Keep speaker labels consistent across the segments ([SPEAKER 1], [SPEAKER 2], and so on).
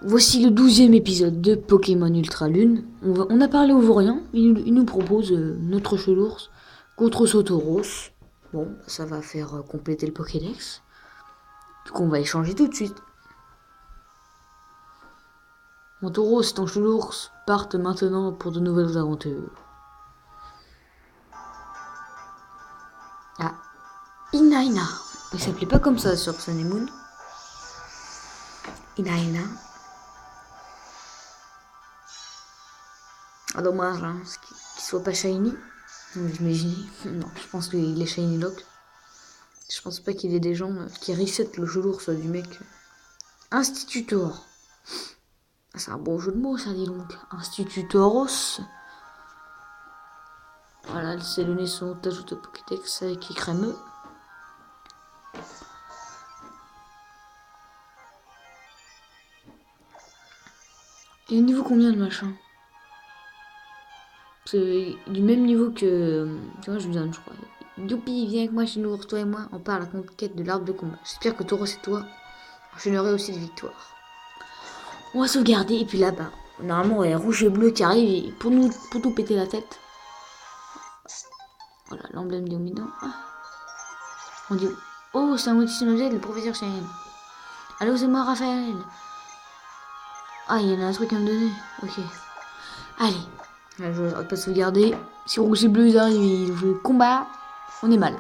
[SPEAKER 1] Voici le 12e épisode de Pokémon Ultra Lune. On a parlé au Vaurien, il nous propose notre Chelours contre Sotoros. Bon, ça va faire compléter le Pokédex. Du coup, on va échanger tout de suite. Mon Tauros et ton Chelours partent maintenant pour de nouvelles aventures. Ah, Inaina. Il s'appelait pas comme ça sur Sun et Moon. Inaina. Ah, dommage, hein, qu'il soit pas shiny. J'imagine. Non, je pense qu'il est shiny lock. Je pense pas qu'il y ait des gens qui reset le Chelours du mec. Institutor. C'est un bon jeu de mots, ça, dit donc. Institutoros. Voilà, c'est le nez son ajoute au Pokédex avec crémeux. Et niveau combien de machin? C'est du même niveau que. Tu vois, je vous donne, je crois. Youpi, viens avec moi chez nous, toi et moi, on part à la conquête de l'arbre de combat. J'espère que Tauros et toi enchaînerez aussi de victoires. On va sauvegarder, et puis là-bas, normalement, il y a rouge et bleu qui arrive pour nous péter la tête. Voilà, l'emblème dominant. Ah. On dit, oh, c'est un motif objet, le professeur Cheyenne. Allô, c'est moi, Raphaël. Ah, il y en a un truc à me donner. Ok. Allez. Je vais pas sauvegarder. Si rouge et bleu, ils arrivent, ils jouent le combat. On est mal.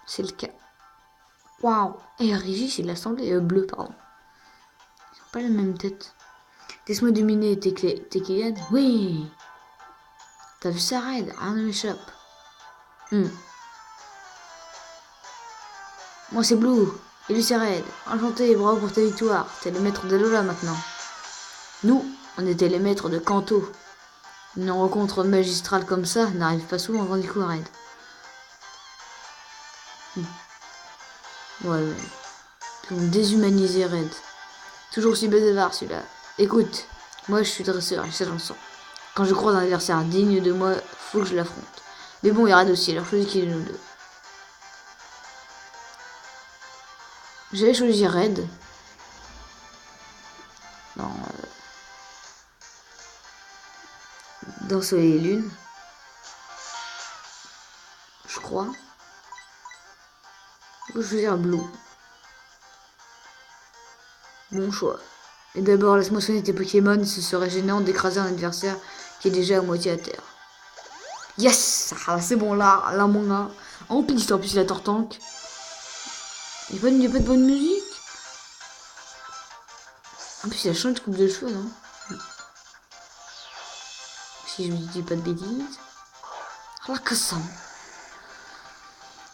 [SPEAKER 1] C'est le cas. Waouh. Et Régis, il a semblé bleu, pardon. Ils ont pas la même tête. Laisse-moi dominer tes Kéliades. Oui. T'as vu ça, Red? Rien ne m'échappe. Moi, c'est Blue. Et lui, c'est Red. Enchanté, bravo pour ta victoire. T'es le maître de Lola maintenant. Nous, on était les maîtres de Kanto. Une rencontre magistrale comme ça n'arrive pas souvent quand du coup, Red. Ouais. Ils ont déshumanisé Red. Toujours aussi bavard celui-là. Écoute, moi je suis dresseur, et ça j'en sens. Quand je croise un adversaire digne de moi, faut que je l'affronte. Mais bon, il y a Red aussi, alors choisis qui de nous deux. J'avais choisi Red. Dans Soleil et Lune. Je crois. Je vais choisir Blue. Bon choix. Et d'abord, laisse-moi soigner tes Pokémon, ce serait gênant d'écraser un adversaire qui est déjà à moitié à terre. Yes, ah, c'est bon là, mon gars. En plus, il a Tortank. Il n'y a pas de bonne musique. En plus, il a changé de coupe de cheveux, non? Si je me dis pas de bêtises. Ah, que ça.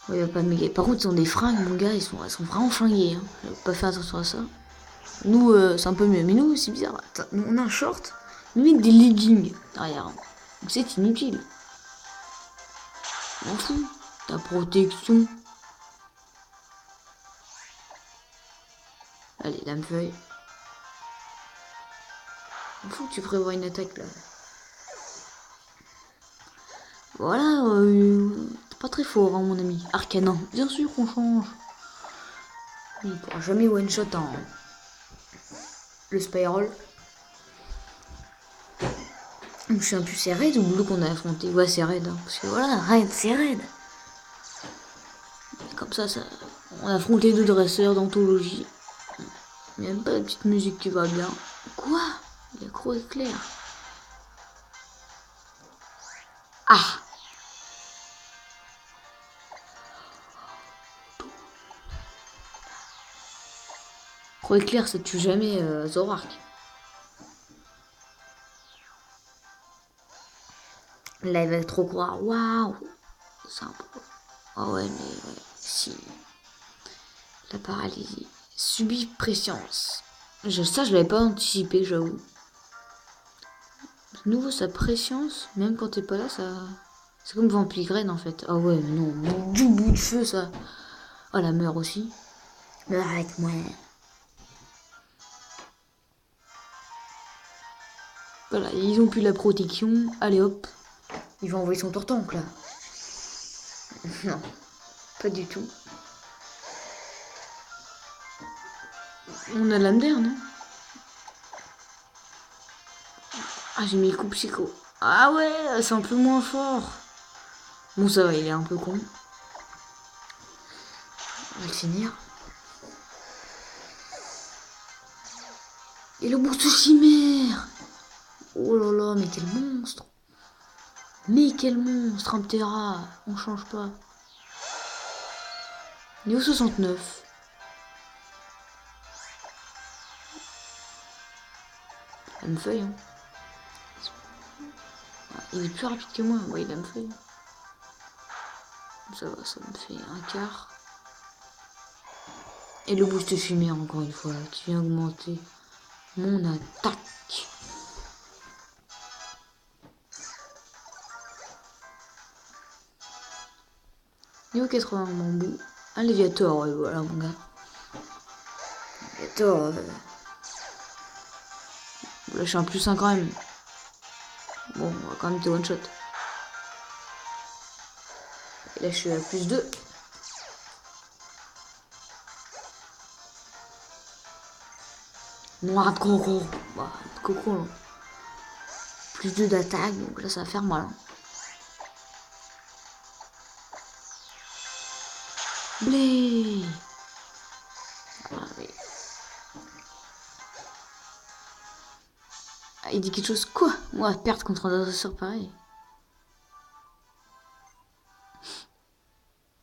[SPEAKER 1] Ouais, il va pas me... Par contre, ils ont des fringues, mon gars, elles sont vraiment flinguées. Hein. Je vais pas faire attention à ça. Nous, c'est un peu mieux. Mais nous, c'est bizarre. Attends, on a un short. Nous, met des leggings derrière. Donc, c'est inutile. M'en fous. Ta protection. Allez, lame-feuille. M'en fous que tu prévois une attaque, là. Voilà, pas très fort, hein, mon ami. Arcanin, bien sûr qu'on change. Il pourra jamais one-shot en... le Spiral. Je sais plus, c'est Red ou Blue qu'on a affronté? Ouais, c'est Red. Hein, parce que voilà, Red, c'est Red. Comme ça, on affronte les deux dresseurs d'anthologie. Il n'y a même pas la petite musique qui va bien. Quoi? Il y a gros éclair. Ah! Gros éclair, ça tue jamais Zoroark. Là, il va trop croire. Waouh! C'est un peu... Oh ouais, mais ouais, si... La paralysie. Subit préscience. Ça, je l'avais pas anticipé, j'avoue. De nouveau, sa préscience, même quand t'es pas là, ça... C'est comme Vampigraine, en fait. Ah ouais, mais non, du bout de feu, ça. Oh, la meurt aussi. Meurs avec moi. Voilà, ils ont plus la protection. Allez hop. Il va envoyer son tortank là. Non, pas du tout. On a l'âme d'air, non? Ah, j'ai mis le coup psycho. Ah ouais, c'est un peu moins fort. Bon, ça va, il est un peu con. On va le finir. Et le boost chimère. Oh là là, mais quel monstre. Mais quel monstre, un Ptera. On change pas. Néo 69. La même feuille, hein. Ah, il est plus rapide que moi. Ouais, il a une feuille. Ça va, ça me fait un quart. Et le boost chimère, encore une fois, qui vient augmenter mon attaque. Néo 80 bambou. Un Léviator, ouais, voilà mon gars. Léviator. Là, je suis un plus 1 quand même. Bon, on va quand même te one shot. Et là, je suis à plus 2. Noir de coco. Bah, de coco, là. Plus 2 d'attaque, donc là, ça va faire mal. Hein. Blé. Ah, oui. Ah, il dit quelque chose. Quoi? Moi, perdre contre un adversaire pareil.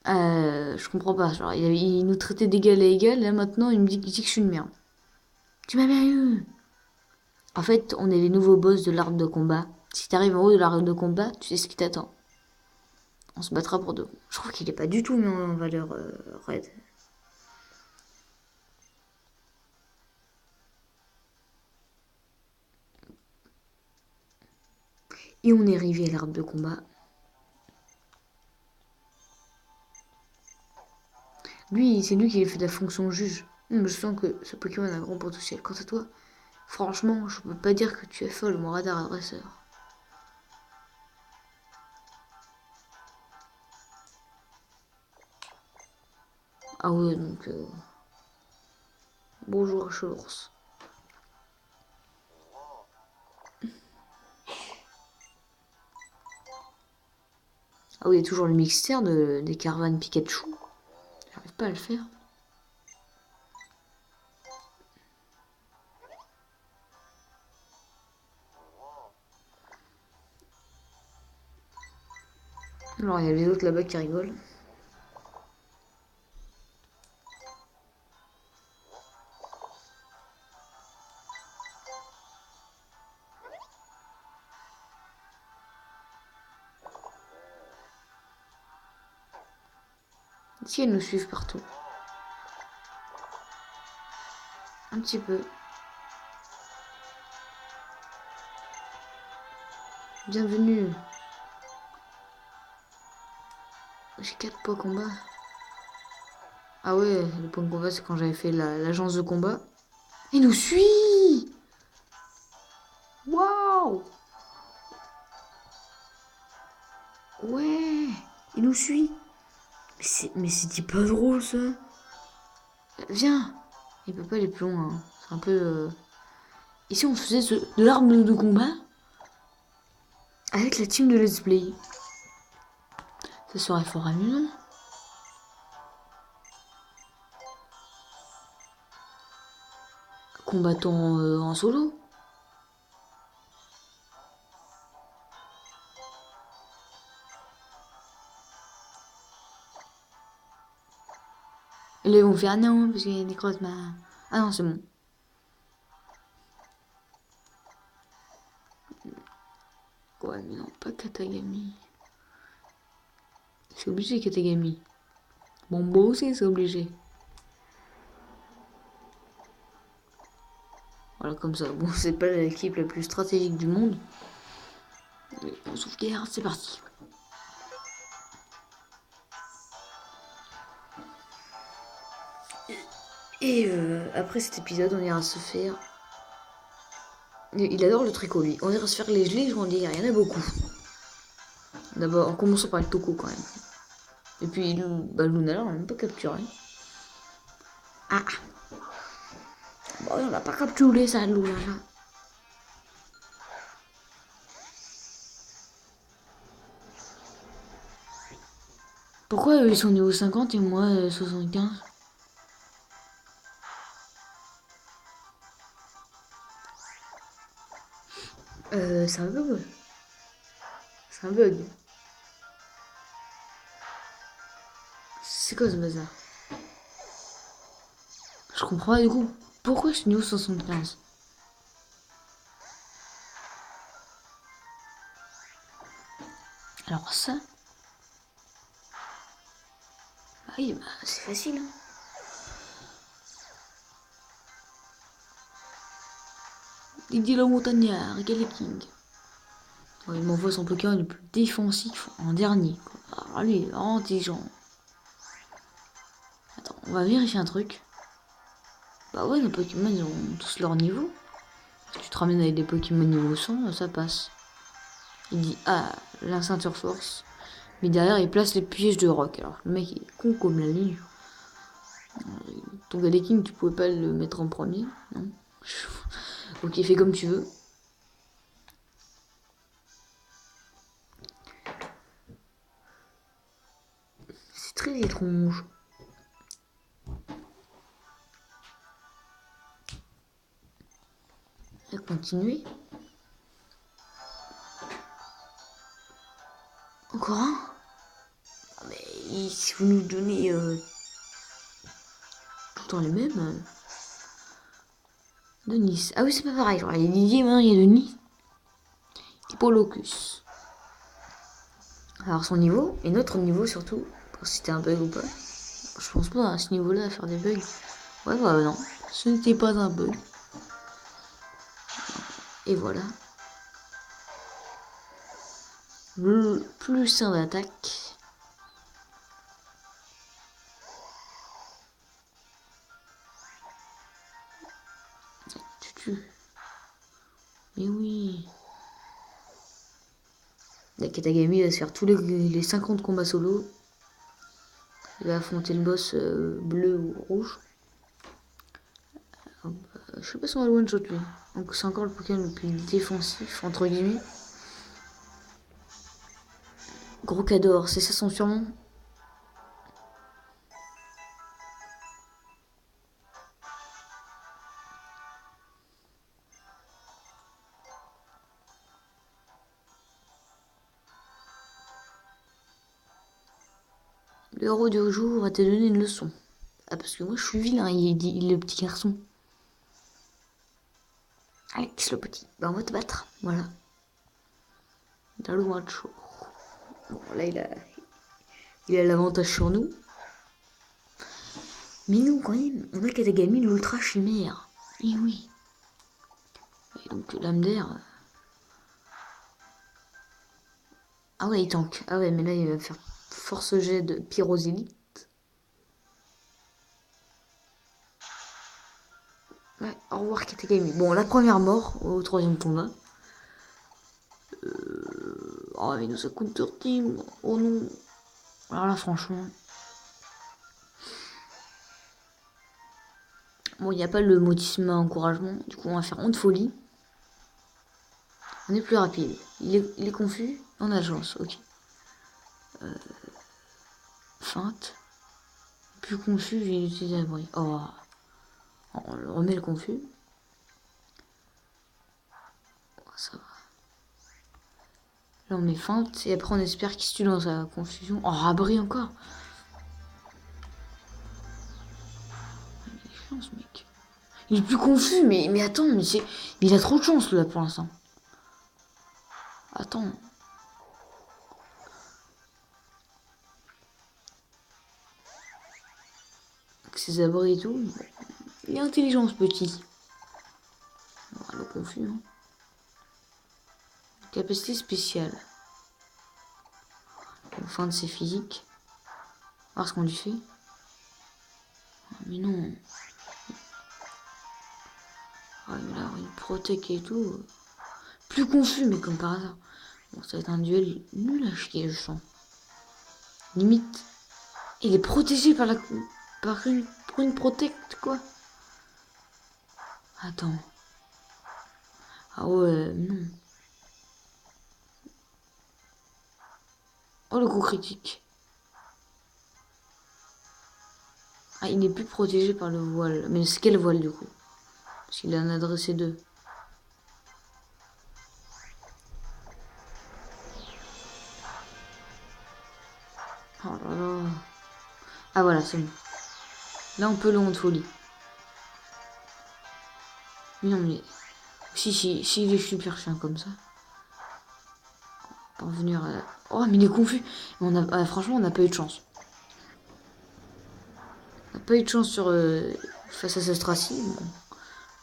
[SPEAKER 1] Je comprends pas. Genre, il nous traitait d'égal à égal. Là, maintenant, il me dit que je suis une merde. Tu m'as bien eu. En fait, on est les nouveaux boss de l'arbre de combat. Si t'arrives en haut de l'arbre de combat, tu sais ce qui t'attend. On se battra pour deux. Je trouve qu'il est pas du tout mis en valeur raid. Et on est arrivé à l'arbre de combat. Lui, c'est lui qui a fait la fonction juge. Je sens que ce Pokémon a un grand potentiel. Quant à toi, franchement, je peux pas dire que tu es folle, mon radar adresseur. Ah ouais, donc... Bonjour, Chelours. Ah oui, il y a toujours le mixtaire des caravanes Pikachu. J'arrive pas à le faire. Alors, il y a les autres là-bas qui rigolent. Si elles nous suivent partout. Un petit peu. Bienvenue. J'ai 4 points combat. Ah ouais, le point de combat, c'est quand j'avais fait l'agence de combat. Il nous suit. Waouh. Ouais, il nous suit. Mais c'était pas drôle, ça. Viens. Il peut pas aller plus loin. Hein. C'est un peu... Ici, on faisait de l'arme de combat avec la team de Let's Play. Ça serait fort amusant. Combattant en solo. Et là, ils vont faire ah non, parce qu'il y a des crosses. Ah non, c'est bon. Ouais, mais non, pas Katagami. C'est obligé, Katagami. Bon, moi aussi, c'est obligé. Voilà, comme ça. Bon, c'est pas l'équipe la plus stratégique du monde. Mais on sauvegarde, c'est parti. Et après cet épisode, on ira se faire Il adore le tricot, lui. On ira se faire les gelées, je vous en dis, il y en a beaucoup. D'abord, en commençant par le Toko, quand même. Et puis, Luna, là, on l'a même pas capturé. Ah! Bon, on l'a pas capturé, ça, Luna, là. Pourquoi ils sont niveau 50 et moi 75? C'est un bug. C'est un bug. C'est quoi ce bazar? Je comprends pas du coup. Pourquoi je suis niveau 75? Alors ça... Ah oui, bah, c'est facile. Hein. Didier le montagnard, King. Oh, il m'envoie son Pokémon le plus défensif en dernier. Quoi. Alors lui, il est vraiment intelligent. Attends, on va vérifier un truc. Bah ouais, nos Pokémon ils ont tous leur niveau. Si tu te ramènes avec des Pokémon niveau 100, ça passe. Il dit, ah, la ceinture force. Mais derrière, il place les pièges de rock. Alors, le mec, il est con comme la ligne. Ton King, tu pouvais pas le mettre en premier, non? Ok, fais comme tu veux. C'est très étrange. On va continuer. Encore un? Mais si vous nous donnez tout le temps les mêmes. De Nice. Ah oui, c'est pas pareil. Genre, il y a Didier, maintenant il y a de Nice. Hippolocus. Alors son niveau, et notre niveau surtout, pour si c'était un bug ou pas. Je pense pas à ce niveau-là à faire des bugs. Ouais, bah non, ce n'était pas un bug. Et voilà. Le plus 1 d'attaque. Tu tues. Mais oui. La Katagami va se faire tous les 50 combats solo. Il va affronter le boss bleu ou rouge. Je sais pas si on va le one shot lui. Donc c'est encore le Pokémon le plus défensif, entre guillemets. Gros Cador, c'est ça son surnom? Le héros du jour va te donner une leçon. Ah, parce que moi je suis vilain, il dit le petit garçon. Alex le petit, bah on va te battre, voilà. Dans le one shot. Bon, là il a l'avantage sur nous. Mais nous, quand même, on a Katagami l'ultra chimère. Et oui. Et donc l'âme d'air. Ah ouais, il tank. Ah ouais, mais là il va faire force jet de Pyrosylite. Ouais, au revoir Katagami. Bon, la première mort au 3e combat. Oh, mais nous ça coûte team. Oh non. Alors là, franchement. Bon, il n'y a pas le motisme encouragement. Du coup, on va faire honte folie. On est plus rapide. Il est confus. On a de chance, ok. Feinte. Plus confus, j'ai utilisé abri. Oh. On remet le confus. Oh, ça va. Là, on met feinte. Et après, on espère qu'il se tue dans sa confusion. Oh, abri encore. Il est chiant, ce mec. Il est plus confus, mais attends, mais il a trop de chance, là, pour l'instant. Attends. Avec ses abris et tout. Il est intelligent, ce petit. Le confus, hein. Capacité spéciale. Fin de ses physiques. Voir ce qu'on lui fait. Mais non. Ah, mais là, il protect et tout. Plus confus, mais comme par hasard. Bon, ça va être un duel nul à chier, je sens. Limite, il est protégé par une protect, quoi. Attends. Ah ouais, non. Oh, le coup critique. Ah, il n'est plus protégé par le voile. Mais c'est quel voile, du coup? Parce qu'il en a adressé deux. Oh là là. Ah voilà, c'est bon. Là, on peut le honte folie. Mais non, mais... Si, il est super chien comme ça. Parvenir à... Oh, mais il est confus. Franchement, on n'a pas eu de chance. On n'a pas eu de chance sur... face à ce Stracy. Bon.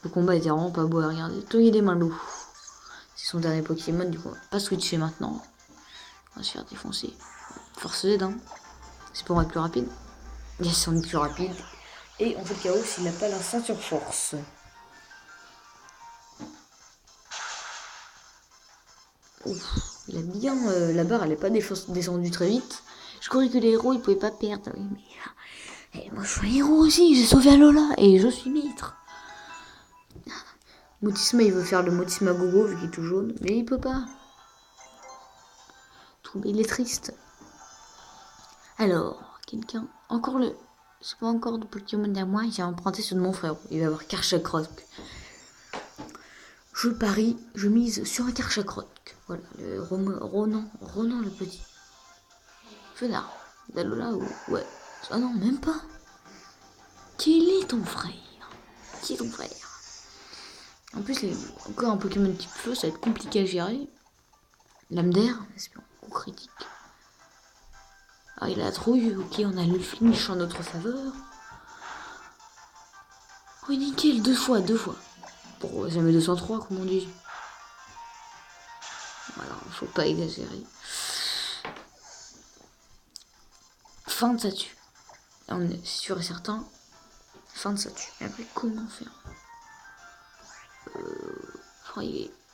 [SPEAKER 1] Le combat était vraiment pas beau à regarder. Toy des mains loups. C'est son dernier Pokémon, du coup. On va pas switcher maintenant. On va se faire défoncer. Force Z, hein. C'est pour être plus rapide. Yes, on est plus rapide. Et on fait chaos s'il n'a pas la ceinture force. Ouf, il a bien... la barre, elle n'est pas descendue très vite. Je croyais que les héros, ils pouvaient pas perdre. Oui, mais... Et moi, je suis un héros aussi. J'ai sauvé Alola. Et je suis maître. Motisma, il veut faire le Motisma Gogo, vu qu'il est tout jaune. Mais il peut pas. Il est triste. Alors, quelqu'un... Encore le... C'est pas encore de Pokémon derrière moi. J'ai emprunté sur mon frère. Il va avoir Karchakrok. Je parie, je mise sur un Karchakrok. Voilà, le Ronan le petit. Fenard. Dalola ou... Ouais. Ah non, même pas. Quel est ton frère? Qui est ton frère? En plus, encore un Pokémon type feu, ça va être compliqué à gérer. Lame d'air, coup critique. Ah, il a la trouille. Ok, on a le finish en notre faveur. Oui, nickel, deux fois. Bon, ça met 203, comme on dit. Voilà, faut pas exagérer. Fin de ça tue. On est sûr et certain. Fin de ça tue. Et après, comment faire? Oh,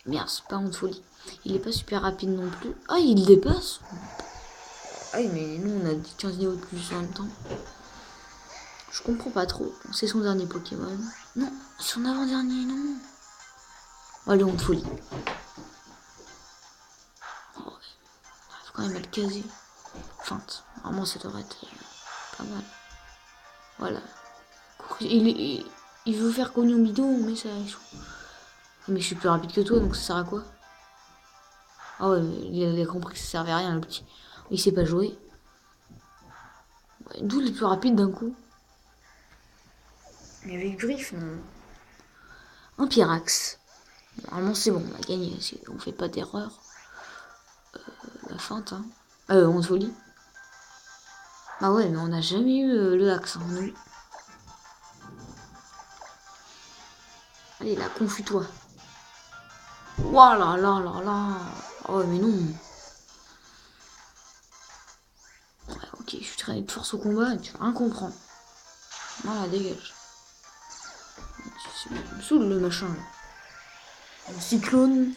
[SPEAKER 1] merde, c'est pas honte folie. Il est pas super rapide non plus. Ah, il dépasse. Ah oui, mais nous, on a 15 niveaux de plus en même temps. Je comprends pas trop. C'est son dernier Pokémon. Non, son avant-dernier, non. Allez, honte folie. Oh, ouais. Faut quand même être casé. Feinte. Normalement, ça devrait être pas mal. Voilà. Il veut faire cognon bidon, mais ça échoue. Mais je suis plus rapide que toi, donc ça sert à quoi? Ah ouais, il a compris que ça servait à rien, le petit. Il sait pas jouer. Ouais, d'où il est plus rapide d'un coup. Mais avec Griff, non. Un Pyrax. Normalement, c'est bon, on a gagné. On fait pas d'erreur. La feinte, hein. On folie. Ah ouais, mais on n'a jamais eu le axe, hein, nous. Allez, là, confus-toi. Ouah là là là là. Oh, mais non. Ouais, ok, je suis très de force au combat, tu vas rien comprendre. Voilà, dégage. Il me saoule le machin, là. Un cyclone.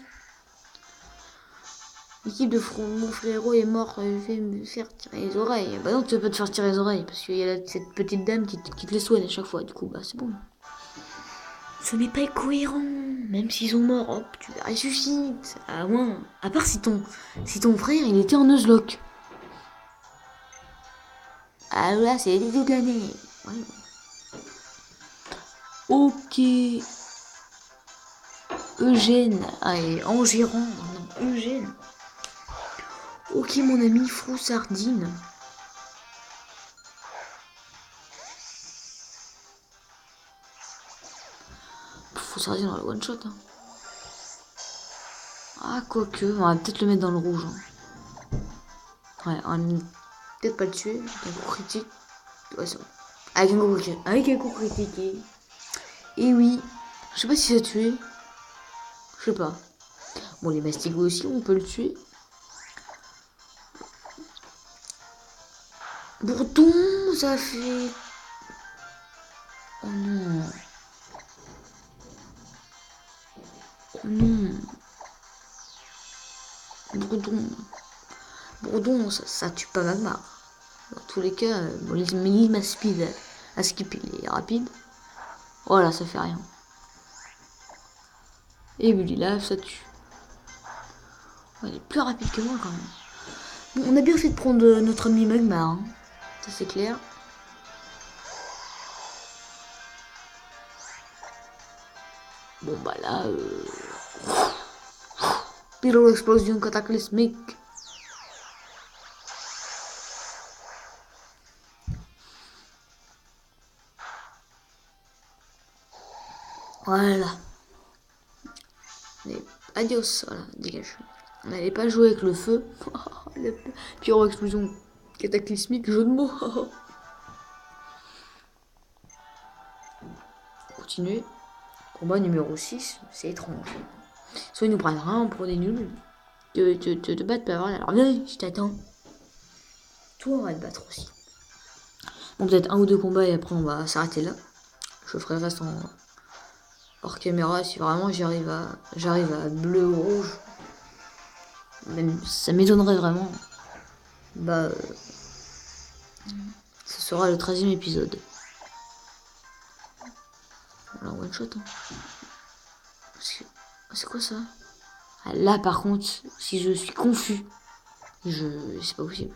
[SPEAKER 1] L'équipe de mon frérot est mort, fait me faire tirer les oreilles. Bah non, tu vas pas te faire tirer les oreilles, parce qu'il y a cette petite dame qui te les soigne à chaque fois. Du coup, bah c'est bon. Ce n'est pas cohérent. Même s'ils sont morts, hop, tu les ressuscites. À moins. À part si ton frère, il était en Nuzlocke. Ah là, c'est toute l'année. Ouais. Ok. Eugène. Ah, et Enguerrand. Non, Eugène. Ok, mon ami Froussardine. Froussardine dans le one shot. Hein. Ah, quoique, on va peut-être le mettre dans le rouge. Hein. Ouais, on va peut-être pas le tuer. Avec un coup critique. Ouais, c'est bon. Avec un coup critique. Et oui. Je sais pas si ça a tué. Je sais pas. Bon, les mastigots aussi, on peut le tuer. Bourdon, ça fait... Oh non. Non. Bourdon. Bourdon, ça tue pas Magmar. Dans tous les cas, bon, l'île speed à skip, il est rapide. Voilà, ça fait rien. Et Bullylave, ça tue. Ouais, il est plus rapide que moi quand même. Bon, on a bien fait de prendre notre ami Magmar, hein. Ça c'est clair. Bon bah là, pyro explosion cataclysmique. Voilà. Et adios, voilà, dégage. On n'allait pas jouer avec le feu. La pyro explosion cataclysmique, jeu de mots. Continuer. Combat numéro 6, c'est étrange. Soit ils nous prennent vraiment pour des nuls. Te battre, pas avoir. Alors viens, je t'attends. Toi, on va te battre aussi. Bon, peut-être un ou deux combats et après on va s'arrêter là. Je ferai le reste en hors caméra si vraiment j'arrive à bleu ou rouge. Même ça m'étonnerait vraiment. Bah, ce sera le 13e épisode. Voilà, one shot. Hein. C'est quoi ça? Ah, là par contre, si je suis confus, c'est pas possible.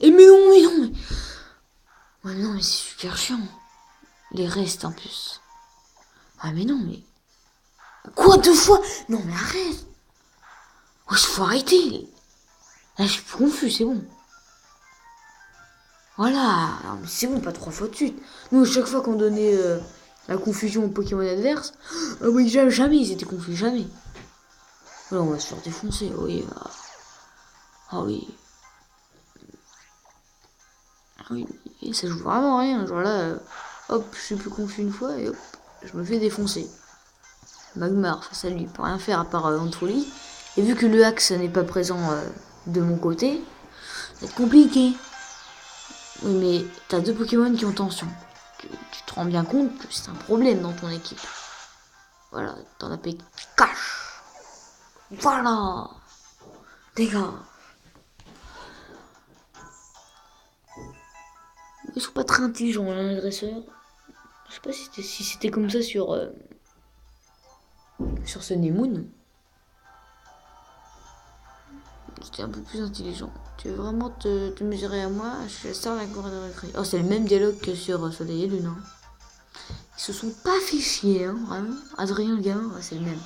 [SPEAKER 1] Et mais non, mais non, mais... Ouais, non, mais c'est super chiant. Les restes en plus. Ah mais non, mais... Quoi, 2 fois? Non mais arrête. Ouais, faut arrêter. Là, je suis plus confus, c'est bon. Voilà, non, mais c'est bon, pas 3 fois de suite. Nous, chaque fois qu'on donnait la confusion aux Pokémon adverses, oui, jamais ils étaient confus, jamais. Voilà, on va se faire défoncer, oui. Ah oui. Ah oui, et ça joue vraiment à rien. Genre là, hop, je suis plus confus une fois et hop, je me fais défoncer. Magmar, face à lui, il peut rien faire à part Antroly. Et vu que le axe n'est pas présent de mon côté, ça va être compliqué. Oui, mais t'as 2 Pokémon qui ont tension. Tu te rends bien compte que c'est un problème dans ton équipe. Voilà, t'en as payé cash. Voilà. Dégâts. Ils sont pas très intelligents, hein, les dresseurs. Je sais pas si c'était comme ça sur ce Nemoun. C'était un peu plus intelligent. Tu veux vraiment te mesurer à moi? Je sors la cour de récré. Oh, c'est le même dialogue que sur Soleil et Lune. Hein. Ils se sont pas fait chier, hein, vraiment. Adrien, le gamin, ouais, c'est le même.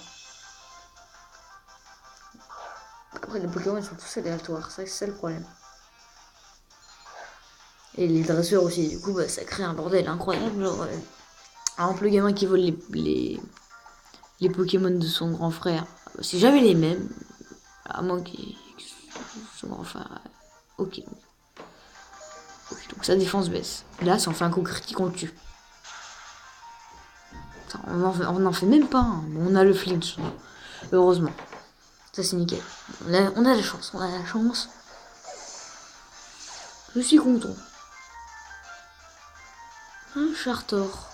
[SPEAKER 1] Après, les Pokémon, ils sont tous aléatoires. C'est ça le problème. Et les dresseurs aussi. Du coup, bah, ça crée un bordel incroyable. Genre, par exemple, le gamin qui vole les Pokémon de son grand frère, c'est jamais les mêmes. À moins qu'il... Son grand frère... Ok. Donc sa défense baisse. Là, si on fait un coup critique, on le tue. On n'en fait même pas. Hein. Bon, on a le flinch. Heureusement. Ça, c'est nickel. On a la chance. On a la chance. Je suis content. Un Chartor.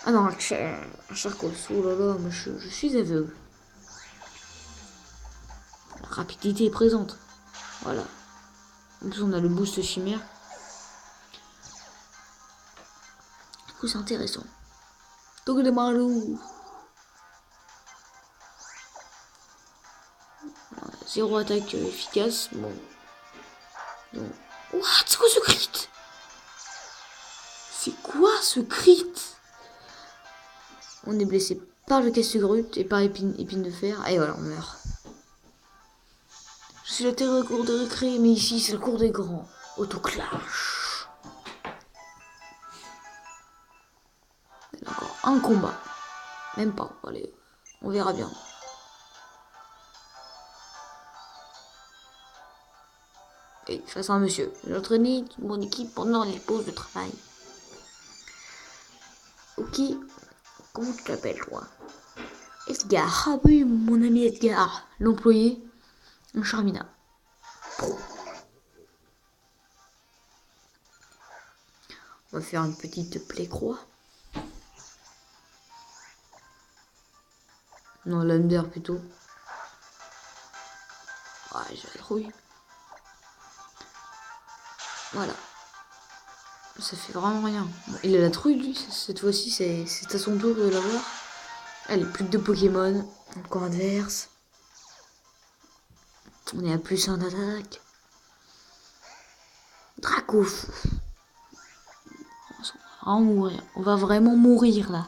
[SPEAKER 1] Ah non, un Charcos. Oh là là, mais je suis aveugle. La rapidité est présente. Voilà. En plus, on a le boost chimère. Du coup, c'est intéressant. Donc, les malous. Zéro attaque efficace. Bon. Donc... What? C'est quoi ce crit? C'est quoi ce crit? On est blessé par le casse-grute et par épine de fer. Et voilà, on meurt. Je suis la terre de cours de récré, mais ici, c'est le cours des grands. Autoclash. Encore un combat. Même pas. Allez, on verra bien. Et face à un monsieur. J'ai entraîné toute mon équipe pendant les pauses de travail. Ok. Comment tu t'appelles, toi? Edgar. Ah oui, mon ami Edgar. L'employé. Un Charmina. On va faire une petite plaie croix. Non, l'Under plutôt. Ouais, j'ai la trouille. Voilà. Ça fait vraiment rien. Bon, il a la trouille, lui. Cette fois-ci, c'est à son tour de l'avoir. Allez, plus que 2 Pokémon. Encore adverse. On est à plus 1 d'attaque. Draco. On va mourir. On va vraiment mourir, là.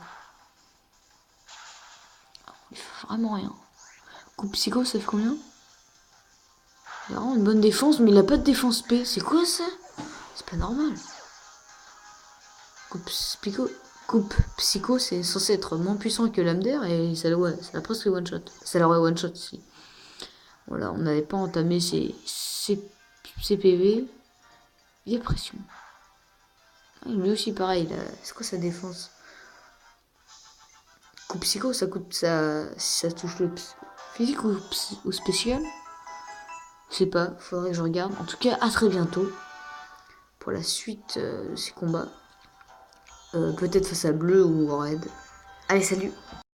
[SPEAKER 1] Il fait vraiment rien. Coup psycho, ça fait combien? Il a vraiment une bonne défense, mais il a pas de défense P. C'est quoi ça? C'est pas normal. Coupe psycho, c'est censé être moins puissant que l'Amder et ça l'a presque one shot. Ça l'aurait one shot si. Voilà, on n'avait pas entamé ses PV. Il y a pression. Lui aussi pareil, c'est quoi sa défense? Coupe psycho, ça coupe ça touche le physique ou spécial? Je sais pas, faudrait que je regarde. En tout cas, à très bientôt pour la suite de ces combats. Peut-être face à Bleu ou Red. Allez, salut!